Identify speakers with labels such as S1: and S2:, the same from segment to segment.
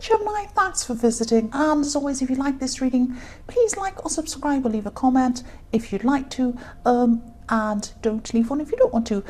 S1: Gemini, thanks for visiting, and as always, if you like this reading, please like or subscribe or leave a comment if you'd like to, and don't leave one if you don't want to.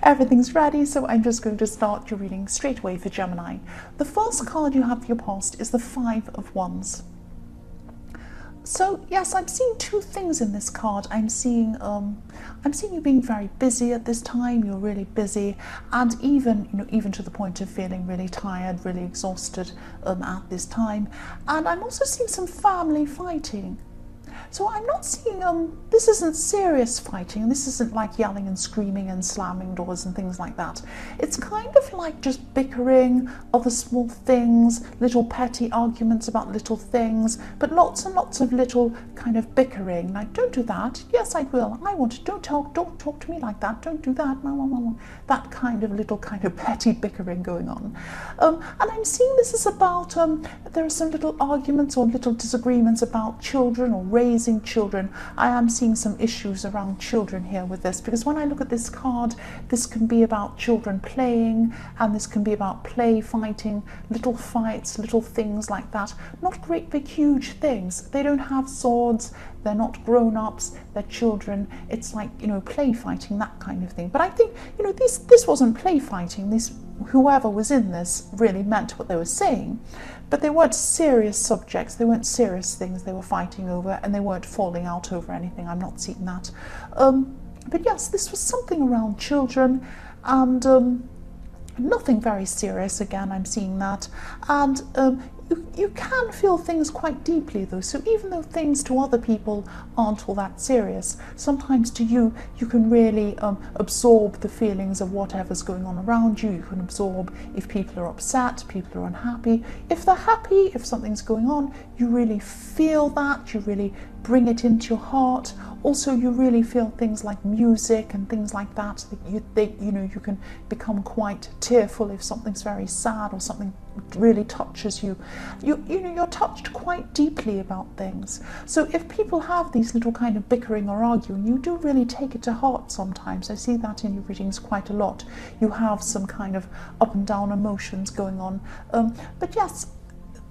S1: Everything's ready, so I'm just going to start your reading straight away for Gemini. The first card you have for your past is the Five of Wands. So yes, I'm seeing two things in this card. I'm seeing you being very busy at this time. You're really busy, and even to the point of feeling really tired, really exhausted at this time. And I'm also seeing some family fighting. So I'm not seeing, this isn't serious fighting, this isn't like yelling and screaming and slamming doors and things like that. It's kind of like just bickering, other small things, little petty arguments about little things, but lots and lots of little kind of bickering, like, don't do that, yes I will, I want to, don't talk to me like that, don't do that, that kind of little kind of petty bickering going on. And I'm seeing this is about, there are some little arguments or little disagreements about children or raising children. I am seeing some issues around children here with this, because when I look at this card, this can be about children playing, and this can be about play fighting, little fights, little things like that. Not great big huge things. They don't have swords, they're not grown-ups, they're children. It's like, play fighting, that kind of thing. But I think, this wasn't play fighting. Whoever was in this really meant what they were saying, but they weren't serious subjects, they weren't serious things they were fighting over, and they weren't falling out over anything. I'm not seeing that. But yes, this was something around children, and nothing very serious. Again, I'm seeing that, and you can feel things quite deeply though, so even though things to other people aren't all that serious, sometimes to you, you can really absorb the feelings of whatever's going on around you. You can absorb if people are upset, people are unhappy. If they're happy, if something's going on, you really feel that, you really bring it into your heart. Also, you really feel things like music and things like that. You can become quite tearful if something's very sad or something really touches you. You're touched quite deeply about things. So if people have these little kind of bickering or arguing, you do really take it to heart sometimes. I see that in your readings quite a lot. You have some kind of up and down emotions going on. But yes,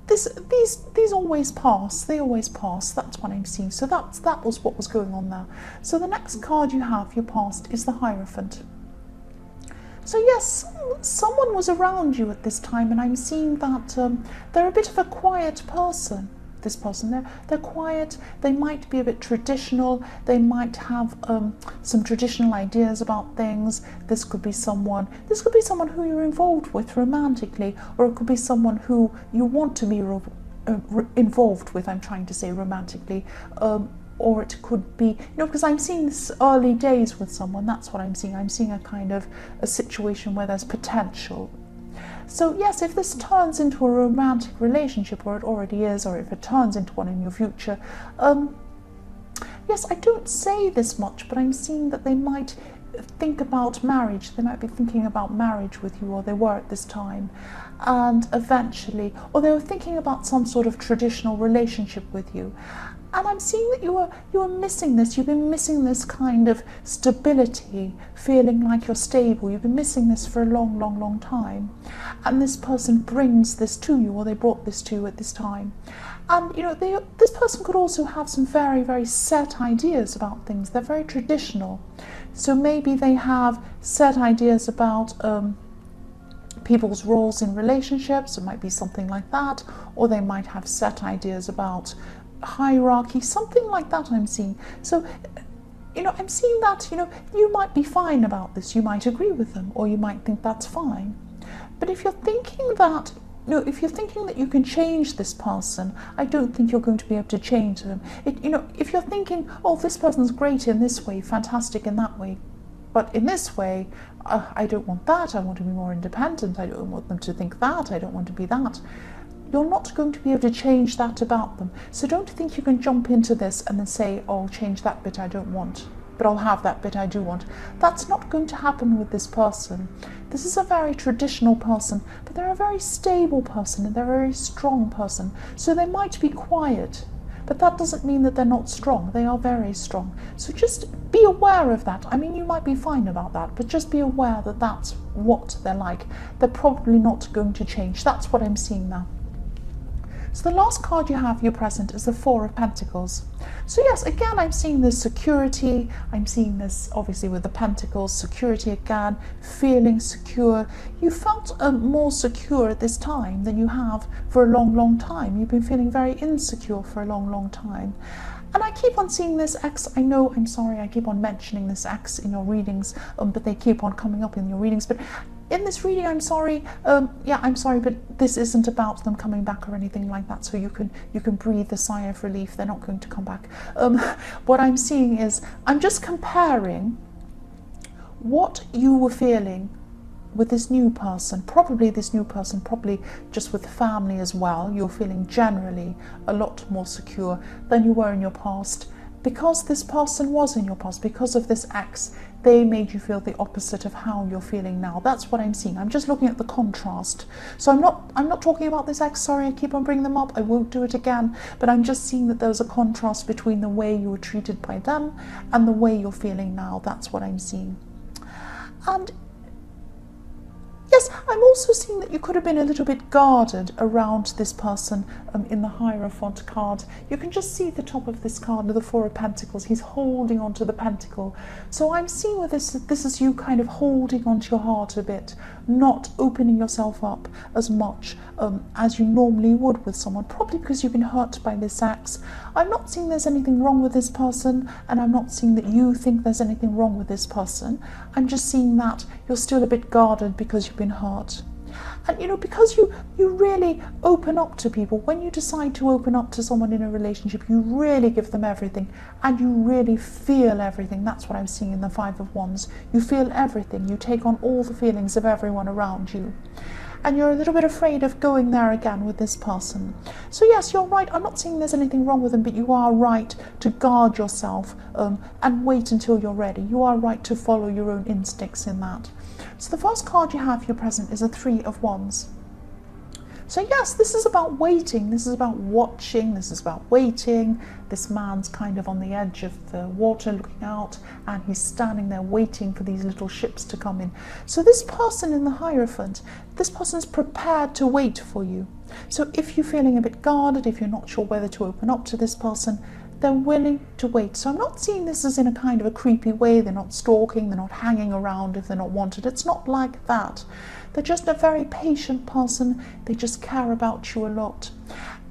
S1: these always pass. They always pass. That's what I'm seeing. So that was what was going on there. So the next card you have, your past, is the Hierophant. So yes, someone was around you at this time, and I'm seeing that they're a bit of a quiet person. This person, they're quiet. They might be a bit traditional. They might have some traditional ideas about things. This could be someone who you're involved with romantically, or it could be someone who you want to be involved with. I'm trying to say romantically. Or it could be, because I'm seeing this early days with someone. That's what I'm seeing. I'm seeing a kind of a situation where there's potential. So yes, if this turns into a romantic relationship, or it already is, or if it turns into one in your future, yes, I don't say this much, but I'm seeing that they might think about marriage. They might be thinking about marriage with you, or they were at this time, and eventually, or they were thinking about some sort of traditional relationship with you. And I'm seeing that you are missing this. You've been missing this kind of stability, feeling like you're stable. You've been missing this for a long, long, long time. And this person brings this to you, or they brought this to you at this time. And this person could also have some very, very set ideas about things. They're very traditional. So maybe they have set ideas about people's roles in relationships. It might be something like that. Or they might have set ideas about hierarchy, something like that I'm seeing. So I'm seeing that you might be fine about this, you might agree with them, or you might think that's fine. But if you're thinking that you can change this person, I don't think you're going to be able to change them. If you're thinking, oh, this person's great in this way, fantastic in that way, but in this way, I don't want that, I want to be more independent, I don't want them to think that, I don't want to be that. You're not going to be able to change that about them. So don't think you can jump into this and then say, oh, I'll change that bit I don't want, but I'll have that bit I do want. That's not going to happen with this person. This is a very traditional person, but they're a very stable person, and they're a very strong person. So they might be quiet, but that doesn't mean that they're not strong. They are very strong. So just be aware of that. I mean, you might be fine about that, but just be aware that that's what they're like. They're probably not going to change. That's what I'm seeing now. So the last card you have, your present, is the Four of Pentacles. So yes, again, I'm seeing this security. I'm seeing this, obviously, with the Pentacles, security again, feeling secure. You felt more secure at this time than you have for a long, long time. You've been feeling very insecure for a long, long time. And I keep on seeing this X. I know, I'm sorry, I keep on mentioning this X in your readings, but they keep on coming up in your readings. But in this reading, I'm sorry, yeah, I'm sorry, but this isn't about them coming back or anything like that. So you can breathe a sigh of relief. They're not going to come back. What I'm seeing is, I'm just comparing what you were feeling with this new person, probably just with family as well. You're feeling generally a lot more secure than you were in your past, because this person was in your past. Because of this X, they made you feel the opposite of how you're feeling now. That's what I'm seeing. I'm just looking at the contrast. So I'm not talking about this X. Sorry, I keep on bringing them up. I won't do it again. But I'm just seeing that there's a contrast between the way you were treated by them and the way you're feeling now. That's what I'm seeing. And yes, I'm also seeing that you could have been a little bit guarded around this person in the Hierophant card. You can just see the top of this card, the Four of Pentacles. He's holding onto the pentacle. So I'm seeing with this is you kind of holding onto your heart a bit, not opening yourself up as much as you normally would with someone, probably because you've been hurt by this X. I'm not seeing there's anything wrong with this person, and I'm not seeing that you think there's anything wrong with this person. I'm just seeing that you're still a bit guarded because you've been hurt. And you know, because you really open up to people. When you decide to open up to someone in a relationship, you really give them everything, and you really feel everything. That's what I'm seeing in the Five of Wands. You feel everything. You take on all the feelings of everyone around you. And you're a little bit afraid of going there again with this person. So yes, you're right. I'm not saying there's anything wrong with them, but you are right to guard yourself and wait until you're ready. You are right to follow your own instincts in that. So the first card you have, your present, is a Three of Wands. So yes, this is about waiting. This is about watching. This is about waiting. This man's kind of on the edge of the water looking out, and he's standing there waiting for these little ships to come in. So this person in the Hierophant, this person's prepared to wait for you. So if you're feeling a bit guarded, if you're not sure whether to open up to this person, they're willing to wait. So I'm not seeing this as in a kind of a creepy way. They're not stalking, they're not hanging around if they're not wanted. It's not like that. They're just a very patient person. They just care about you a lot.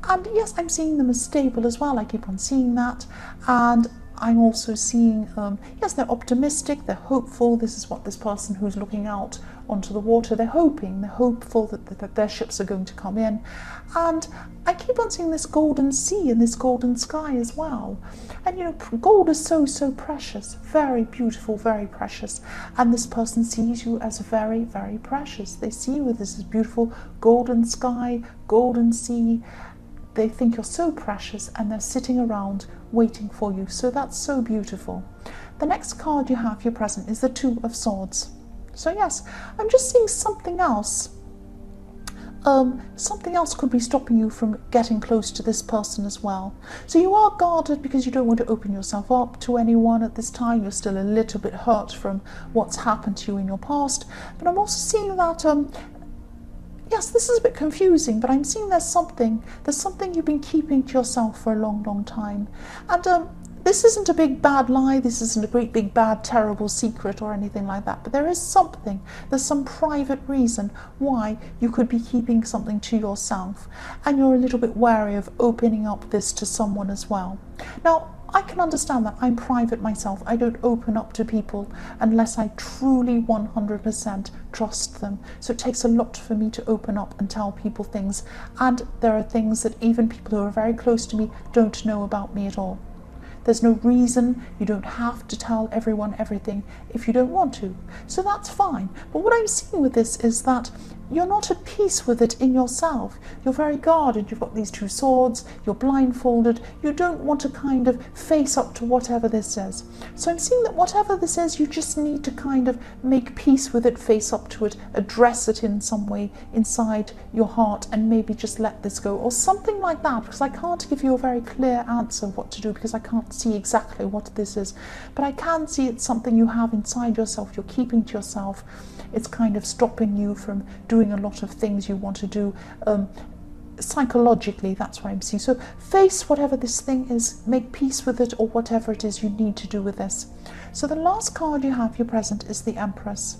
S1: And yes, I'm seeing them as stable as well. I keep on seeing that. And I'm also seeing, yes, they're optimistic, they're hopeful. This is what this person who's looking out onto the water, they're hopeful that their ships are going to come in. And I keep on seeing this golden sea and this golden sky as well. And you know, gold is so, so precious, very beautiful, very precious. And this person sees you as very, very precious. They see you with this beautiful golden sky, golden sea. They think you're so precious, and they're sitting around waiting for you. So that's so beautiful. The next card you have, your present, is the Two of Swords. So yes, I'm just seeing something else. Something else could be stopping you from getting close to this person as well. So you are guarded because you don't want to open yourself up to anyone at this time. You're still a little bit hurt from what's happened to you in your past. But I'm also seeing that yes, this is a bit confusing, but I'm seeing there's something you've been keeping to yourself for a long, long time. And this isn't a big bad lie, this isn't a great big bad terrible secret or anything like that, but there is something, there's some private reason why you could be keeping something to yourself, and you're a little bit wary of opening up this to someone as well. Now, I can understand that. I'm private myself. I don't open up to people unless I truly 100% trust them. So it takes a lot for me to open up and tell people things. And there are things that even people who are very close to me don't know about me at all. There's no reason. You don't have to tell everyone everything if you don't want to. So that's fine. But what I'm seeing with this is that you're not at peace with it in yourself. You're very guarded. You've got these two swords. You're blindfolded. You don't want to kind of face up to whatever this is. So I'm seeing that whatever this is, you just need to kind of make peace with it, face up to it, address it in some way inside your heart, and maybe just let this go or something like that, because I can't give you a very clear answer of what to do because I can't see exactly what this is. But I can see it's something you have inside yourself. You're keeping to yourself. It's kind of stopping you from doing a lot of things you want to do. psychologically, that's what I'm seeing. So face whatever this thing is, make peace with it, or whatever it is you need to do with this. So the last card you have, your present, is the Empress.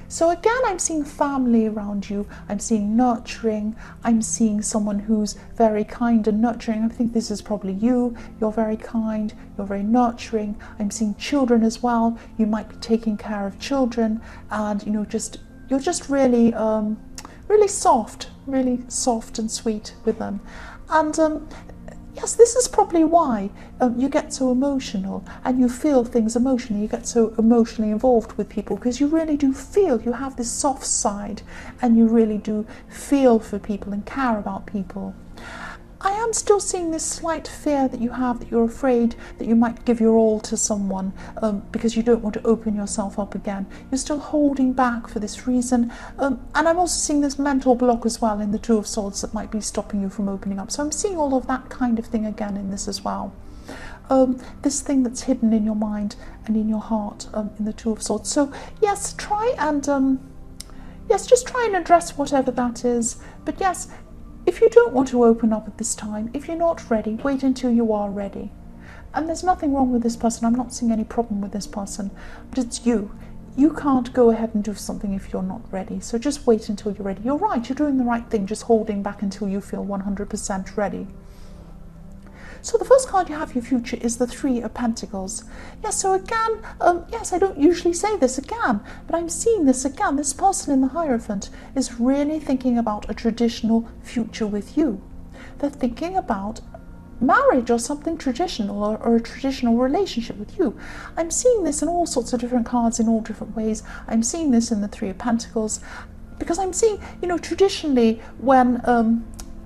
S1: So again, I'm seeing family around you. I'm seeing nurturing. I'm seeing someone who's very kind and nurturing. I think this is probably you. You're very kind. You're very nurturing. I'm seeing children as well. You might be taking care of children, and you're just really, really soft and sweet with them. And yes, this is probably why you get so emotional and you feel things emotionally. You get so emotionally involved with people because you really do feel, you have this soft side and you really do feel for people and care about people. I am still seeing this slight fear that you have, that you're afraid that you might give your all to someone because you don't want to open yourself up again. You're still holding back for this reason. And I'm also seeing this mental block as well in the Two of Swords that might be stopping you from opening up. So I'm seeing all of that kind of thing again in this as well. This thing that's hidden in your mind and in your heart in the Two of Swords. So yes, try and just try and address whatever that is. But yes, if you don't want to open up at this time, if you're not ready, wait until you are ready. And there's nothing wrong with this person. I'm not seeing any problem with this person, but it's you. You can't go ahead and do something if you're not ready. So just wait until you're ready. You're right, you're doing the right thing, just holding back until you feel 100% ready. So the first card you have, your future, is the Three of Pentacles. Yes, so again, yes, I don't usually say this again, but I'm seeing this again. This person in the Hierophant is really thinking about a traditional future with you. They're thinking about marriage or something traditional, or a traditional relationship with you. I'm seeing this in all sorts of different cards in all different ways. I'm seeing this in the Three of Pentacles because I'm seeing, traditionally when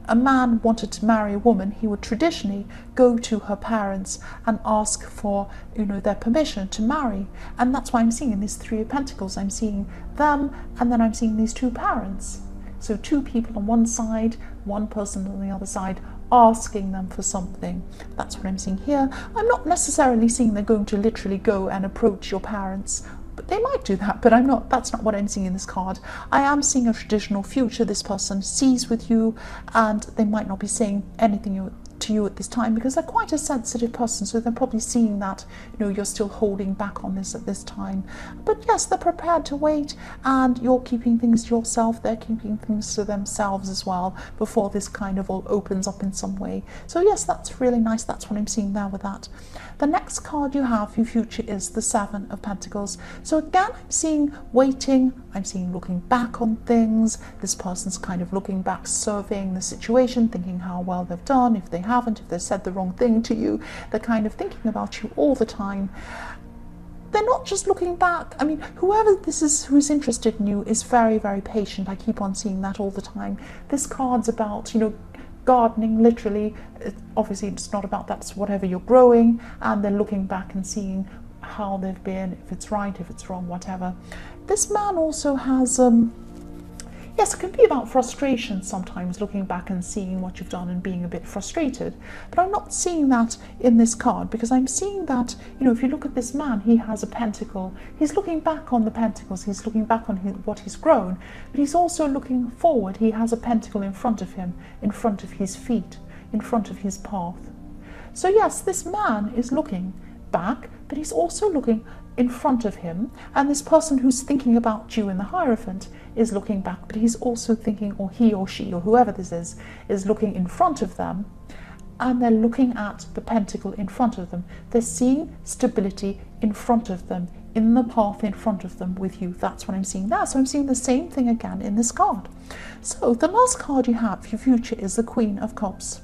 S1: a man wanted to marry a woman, he would traditionally go to her parents and ask for, their permission to marry. And that's why I'm seeing in these Three of Pentacles, I'm seeing them, and then I'm seeing these two parents. So two people on one side, one person on the other side, asking them for something. That's what I'm seeing here. I'm not necessarily seeing they're going to literally go and approach your parents, but they might do that, but that's not what I'm seeing in this card. I am seeing a traditional future this person sees with you, and they might not be saying anything to you at this time because they're quite a sensitive person, so they're probably seeing that you're still holding back on this at this time. But yes, they're prepared to wait, and you're keeping things to yourself, they're keeping things to themselves as well before this kind of all opens up in some way. So yes, that's really nice. That's what I'm seeing there with that. The next card you have, your future, is the Seven of Pentacles. So again, I'm seeing waiting, I'm seeing looking back on things. This person's kind of looking back, surveying the situation, thinking how well they've done, if they haven't, if they've said the wrong thing to you. They're kind of thinking about you all the time. They're not just looking back. I mean, whoever this is who's interested in you is very, very patient. I keep on seeing that all the time. This card's about, gardening, literally. Obviously it's not about that, it's whatever you're growing, and they're looking back and seeing how they've been, if it's right, if it's wrong, whatever. This man also has yes, it can be about frustration sometimes, looking back and seeing what you've done and being a bit frustrated. But I'm not seeing that in this card, because I'm seeing that, if you look at this man, he has a pentacle. He's looking back on the pentacles, he's looking back on what he's grown, but he's also looking forward. He has a pentacle in front of him, in front of his feet, in front of his path. So yes, this man is looking back, but he's also looking in front of him, and this person who's thinking about you in the Hierophant is looking back, but he's also thinking, or he or she or whoever this is looking in front of them, and they're looking at the pentacle in front of them. They're seeing stability in front of them, in the path in front of them with you. That's what I'm seeing there. So I'm seeing the same thing again in this card. So the last card you have, your future, is the Queen of Cups.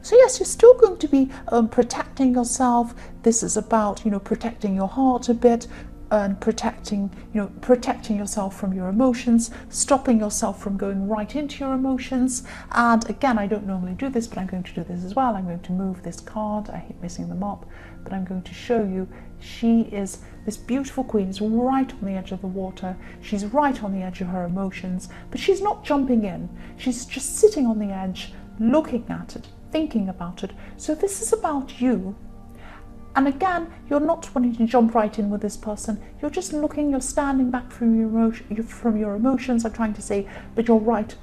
S1: So yes, you're still going to be protecting yourself. This is about, protecting your heart a bit, and protecting yourself from your emotions, stopping yourself from going right into your emotions. And again, I don't normally do this, but I'm going to do this as well. I'm going to move this card. I hate messing them up, but I'm going to show you. She is this beautiful queen, is right on the edge of the water. She's right on the edge of her emotions, but she's not jumping in. She's just sitting on the edge, looking at it, thinking about it. So this is about you. And again, you're not wanting to jump right in with this person. You're just looking, you're standing back from your emotions, I'm trying to say, but you're right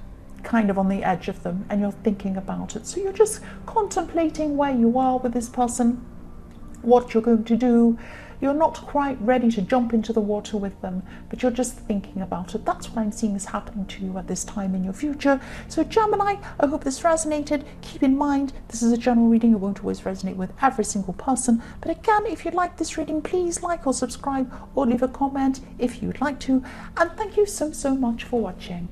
S1: kind of on the edge of them and you're thinking about it. So you're just contemplating where you are with this person, what you're going to do. You're not quite ready to jump into the water with them, but you're just thinking about it. That's what I'm seeing is happening to you at this time in your future. So Gemini, I hope this resonated. Keep in mind, this is a general reading. It won't always resonate with every single person. But again, if you like this reading, please like or subscribe or leave a comment if you'd like to. And thank you so much for watching.